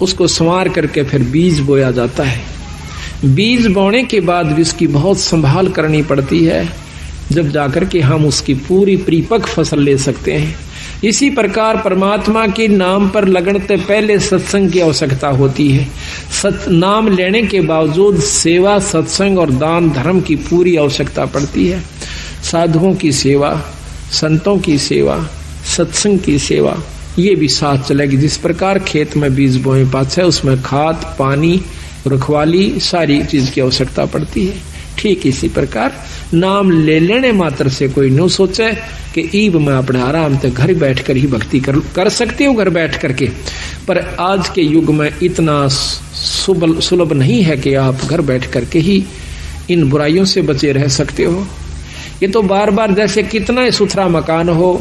उसको संवार करके फिर बीज बोया जाता है। बीज बोने के बाद भी उसकी बहुत संभाल करनी पड़ती है, जब जाकर के हम उसकी पूरी परिपक्व फसल ले सकते हैं। इसी प्रकार परमात्मा के नाम पर लगने से पहले सत्संग की आवश्यकता होती है। नाम लेने के बावजूद सेवा, सत्संग और दान धर्म की पूरी आवश्यकता पड़ती है। साधुओं की सेवा, संतों की सेवा, सत्संग की सेवा, ये भी साथ चलेगी। जिस प्रकार खेत में बीज बोए पाछे उसमें खाद, पानी, रखवाली, सारी चीज की आवश्यकता पड़ती है। ठीक इसी प्रकार नाम ले लेने मात्र से कोई न सोचे कि ईब में अपने आराम से घर बैठकर ही भक्ति कर सकते हो, घर बैठ करके। पर आज के युग में इतना सुलभ नहीं है कि आप घर बैठ करके ही इन बुराइयों से बचे रह सकते हो। ये तो बार बार जैसे कितना ही सुथरा मकान हो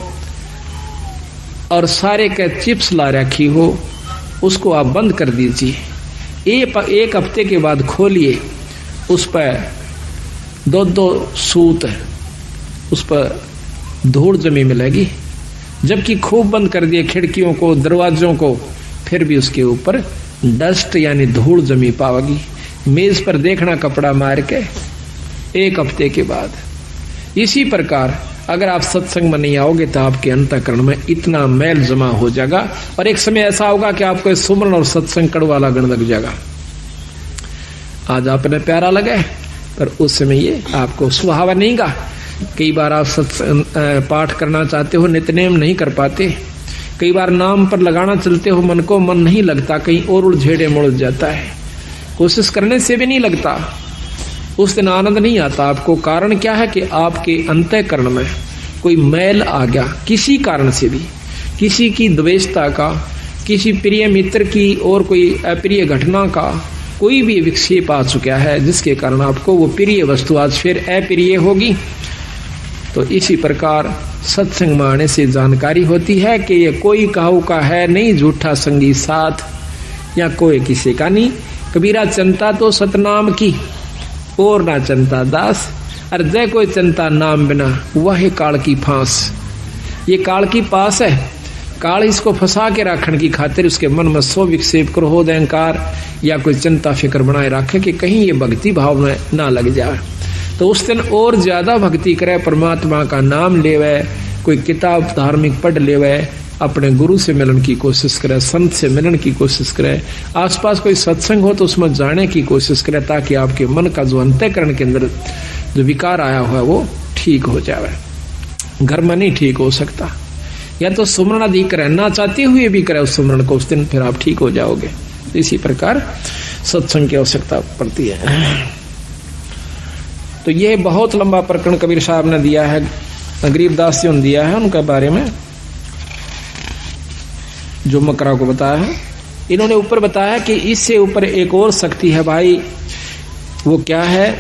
और सारे के चिप्स ला रखी हो, उसको आप बंद कर दीजिए, एक हफ्ते के बाद खोलिए, उस पर दो सूत उस पर धूल जमी मिलेगी। जबकि खूब बंद कर दिए खिड़कियों को, दरवाजों को, फिर भी उसके ऊपर डस्ट यानी धूल जमी पाओगी। मेज पर देखना कपड़ा मार के एक हफ्ते के बाद। इसी प्रकार अगर आप सत्संग में नहीं आओगे तो आपके अंतःकरण में इतना मैल जमा हो जाएगा और एक समय ऐसा होगा कि आपको सुमरण और सत्संग कड़वा लगने लग जाएगा। आज आपने प्यारा लगे पर उस समय ये आपको सुहावा नहीं गा। कई बार आप पाठ करना चाहते हो, नित्यनेम नहीं कर पाते। कई बार नाम पर लगाना चलते हो, मन को मन नहीं लगता, कहीं और उलझेड़े मुड़ जाता है। कोशिश करने से भी नहीं लगता, उस दिन आनंद नहीं आता आपको। कारण क्या है कि आपके अंतःकरण में कोई मैल आ गया, किसी कारण से भी, किसी की द्वेषता का, किसी प्रिय मित्र की और कोई अप्रिय घटना का कोई भी विक्षेप आ चुका है, जिसके कारण आपको वो प्रिय वस्तु आज फिर अप्रिय होगी। तो इसी प्रकार सत्संग में आने से जानकारी होती है कि ये कोई काहू का है नहीं, झूठा संगी साथ या कोई किसी का नहीं। कबीरा चंता तो सतनाम की और ना चंता दास, और जय कोई चंता नाम बिना वह काल की फांस। ये काल की पास है, काल इसको फंसा के रखने की खातिर उसके मन में 100 विक्षेप, क्रोध, अहंकार या कोई चिंता फिक्र बनाए रखे कि कहीं ये भक्ति भाव में ना लग जाए। तो उस दिन और ज्यादा भक्ति करे, परमात्मा का नाम लेवे, कोई किताब धार्मिक पढ़ लेवे, अपने गुरु से मिलन की कोशिश करे, संत से मिलन की कोशिश करे, आसपास कोई सत्संग हो तो उसमें जाने की कोशिश करे, ताकि आपके मन का जो अंतःकरण के अंदर जो विकार आया हुआ है वो ठीक हो जाए। घर में नहीं ठीक हो सकता, या तो सुमरण अधिक करे, ना चाहते हुए भी करे उस सुमरण को, उस दिन फिर आप ठीक हो जाओगे। इसी प्रकार सत्संग की आवश्यकता पड़ती है। तो ये बहुत लंबा प्रकरण कबीर साहब ने दिया है, गरीबदास जी ने दिया है, उनके बारे में जो मकरा को बताया है। इन्होंने ऊपर बताया कि इससे ऊपर एक और शक्ति है भाई, वो क्या है?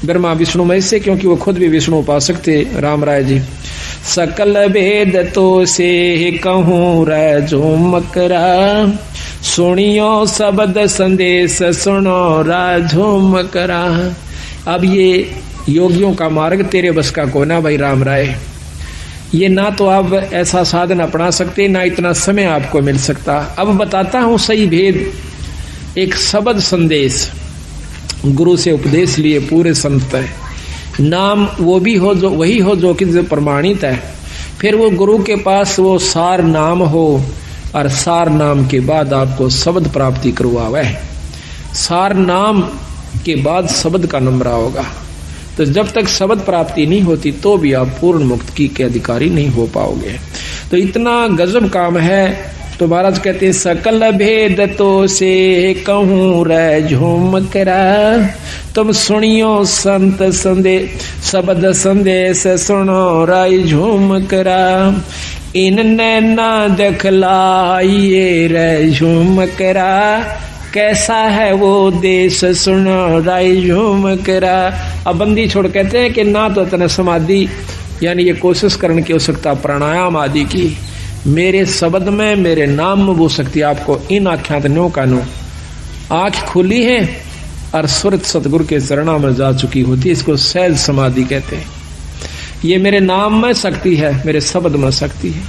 ब्रह्मा विष्णु महेश से, क्योंकि वो खुद भी विष्णु उपासक थे राम राय जी। सकल वेद तो से कहूँ राजो मकरा, सुनियो शब्द संदेश सुनो राजो मकरा। अब ये योगियों का मार्ग तेरे बस का कोना भाई राम राय। ये ना तो आप ऐसा साधन अपना सकते, ना इतना समय आपको मिल सकता। अब बताता हूं सही भेद। एक शब्द संदेश, गुरु से उपदेश लिए पूरे संत है, नाम वो भी हो जो वही हो जो कि जो प्रमाणित है। फिर वो गुरु के पास वो सार नाम हो, और सार नाम के बाद आपको शब्द प्राप्ति करवावे। सार नाम के बाद शब्द का नंबरा होगा। तो जब तक शब्द प्राप्ति नहीं होती तो भी आप पूर्ण मुक्ति के अधिकारी नहीं हो पाओगे। तो इतना गजब काम है। तो महाराज कहते हैं सकल भेद तो से कहूँ रे झूमकरा, तुम सुनियो संत संदेश शब्द संदेश सुनो राय झूमकरा। इन नैना दखलाइए रे झूमकरा, कैसा है वो देश सुनो राय झूमकरा। अब बंदी छोड़ कहते हैं कि ना तो इतना समाधि यानी ये कोशिश करने की आवश्यकता प्राणायाम आदि की, मेरे शब्द में मेरे नाम में वो शक्ति आपको इन आख्यात नो का नो आंख खुली है और सुरत सतगुरु के चरणों में जा चुकी होती है। इसको सहज समाधि कहते हैं। ये मेरे नाम में शक्ति है, मेरे शब्द में शक्ति है।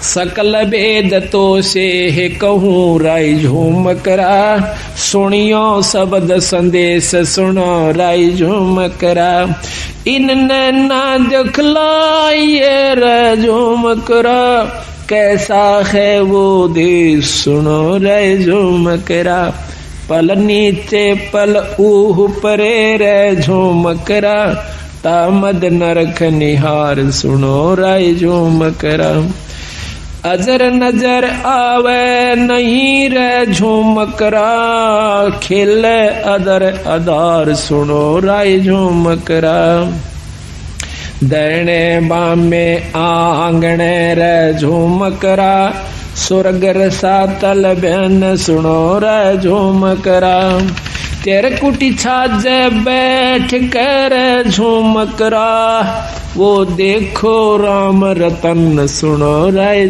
सकल वेद तो से है कहूँ राय झूमकरा, सुनियो शब्द संदेश सुनो राय झूमकरा। इनने ना दिखलाइए रे झूमकरा, कैसा है वो देश सुनो रे झूमकरा। पल नीचे पल ऊह परे रे झूमकरा, तामद नरक निहार सुनो राय झूमकरा। अजर नजर आवे नहीं रे झूमकरा, खेले अदर अदार सुनो राय झूमकरा। दैने बामे आंगणे रे झूमकरा, स्वर्ग रसातल बहन सुनो रे झूमकरा। तेरे कुटी छाजे बैठ कर झूमकरा, वो देखो राम रतन सुनो राय